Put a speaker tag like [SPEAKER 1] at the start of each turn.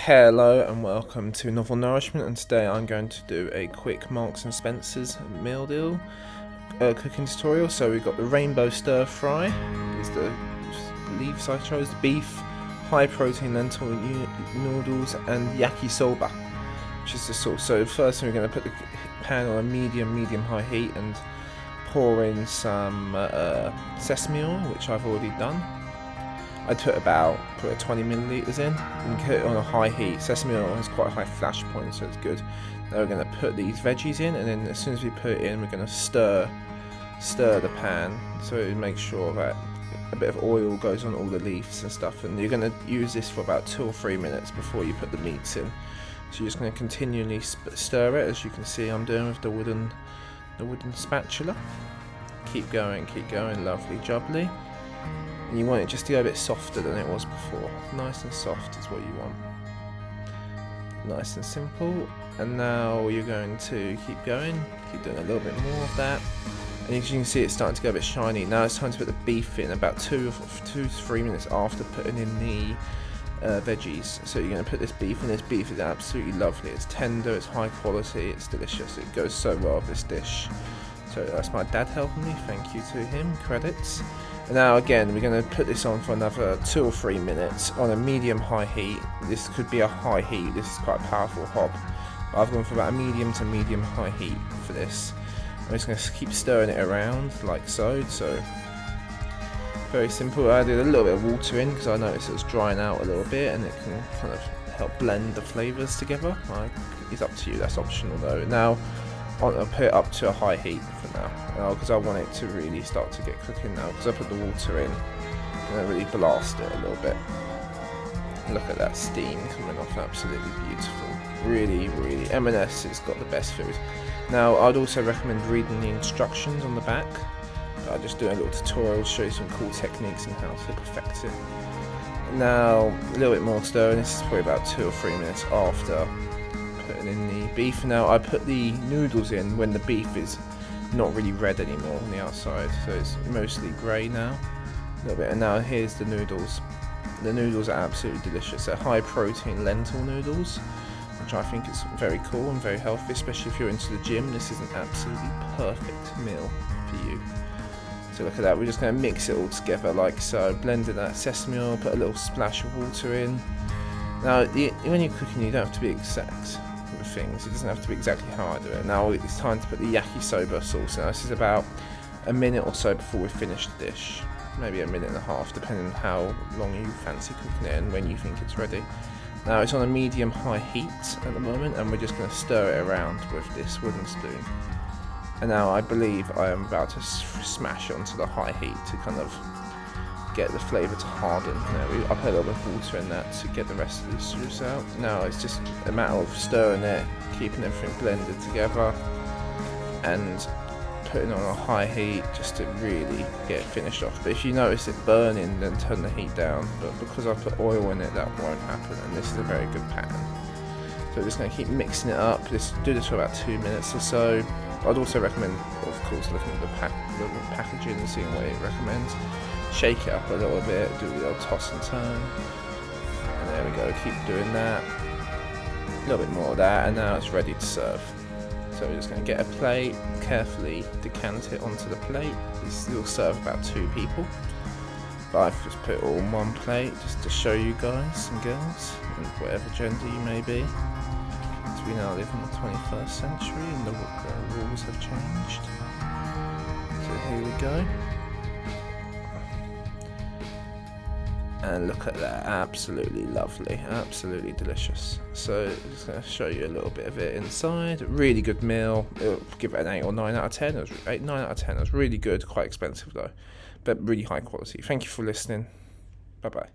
[SPEAKER 1] Hello and welcome to Novel Nourishment, and today I'm going to do a quick Marks and Spencer's meal deal cooking tutorial. So we've got the rainbow stir fry, is the leaves I chose, beef, high protein lentil noodles, and yakisoba, which is the sauce. So first thing, we're going to put the pan on a medium high heat and pour in some sesame oil, which I've already done. I put 20 milliliters in and put it on a high heat. Sesame oil has quite a high flash point, so it's good. Now we're going to put these veggies in, and then as soon as we put it in, we're going to stir the pan, so it makes sure that a bit of oil goes on all the leaves and stuff. And you're going to use this for about 2 or 3 minutes before you put the meats in. So you're just going to continually stir it, as you can see I'm doing with the wooden spatula. Keep going, lovely jubbly. And you want it just to go a bit softer than it was before. Nice and soft is what you want. Nice and simple. And now you're going to keep going, keep doing a little bit more of that. And as you can see, it's starting to go a bit shiny. Now it's time to put the beef in about 2 to 3 minutes after putting in the veggies. So you're going to put this beef in. This beef is absolutely lovely. It's tender, it's high quality, it's delicious. It goes so well with this dish. So that's my dad helping me, thank you to him, credits. And now again, we're going to put this on for another 2 or 3 minutes on a medium-high heat. This could be a high heat, this is quite a powerful hob. But I've gone for about a medium to medium-high heat for this. I'm just going to keep stirring it around like so. So very simple. I added a little bit of water in because I noticed it was drying out a little bit, and it can kind of help blend the flavours together. It's up to you, that's optional though. Now I'll put it up to a high heat for now, because I want it to really start to get cooking now, because I put the water in and I really blast it a little bit. Look at that steam coming off, absolutely beautiful. Really, M&S has got the best food. Now I'd also recommend reading the instructions on the back. I'll just do a little tutorial, show you some cool techniques and how to perfect it. Now a little bit more stirring, this is probably about 2 or 3 minutes after putting in the beef. Now I put the noodles in when the beef is not really red anymore on the outside, so it's mostly grey now, a little bit. And now here's the noodles. The noodles are absolutely delicious. They're high protein lentil noodles, which I think is very cool and very healthy, especially if you're into the gym. This is an absolutely perfect meal for you. So look at that, we're just going to mix it all together like so. Blend in that sesame oil, put a little splash of water in. Now when you're cooking, you don't have to be exact with things, it doesn't have to be exactly how I do it. Now it's time to put the yakisoba sauce in. Now this is about a minute or so before we finish the dish, maybe a minute and a half, depending on how long you fancy cooking it and when you think it's ready. Now it's on a medium-high heat at the moment, and we're just going to stir it around with this wooden spoon. And now I believe I am about to smash it onto the high heat to kind of get the flavour to harden. Now I put a little bit of water in that to get the rest of the juice out. Now it's just a matter of stirring it, keeping everything blended together, and putting it on a high heat just to really get it finished off. But if you notice it burning, then turn the heat down. But because I put oil in it, that won't happen, and this is a very good pan. So we're just going to keep mixing it up. Do this for about 2 minutes or so. I'd also recommend, of course, looking at the packaging and seeing what it recommends. Shake it up a little bit, do a little toss and turn. And there we go, keep doing that. A little bit more of that, and now it's ready to serve. So we're just going to get a plate, carefully decant it onto the plate. This will serve about 2 people. But I've just put it all in one plate just to show you guys and girls, and whatever gender you may be. We now live in the 21st century and the rules have changed. So here we go. And look at that, absolutely lovely, absolutely delicious. So I'm just going to show you a little bit of it inside. Really good meal. I'll give it an 8 or 9 out of 10. It was 9 out of 10. It was really good, quite expensive though, but really high quality. Thank you for listening. Bye bye.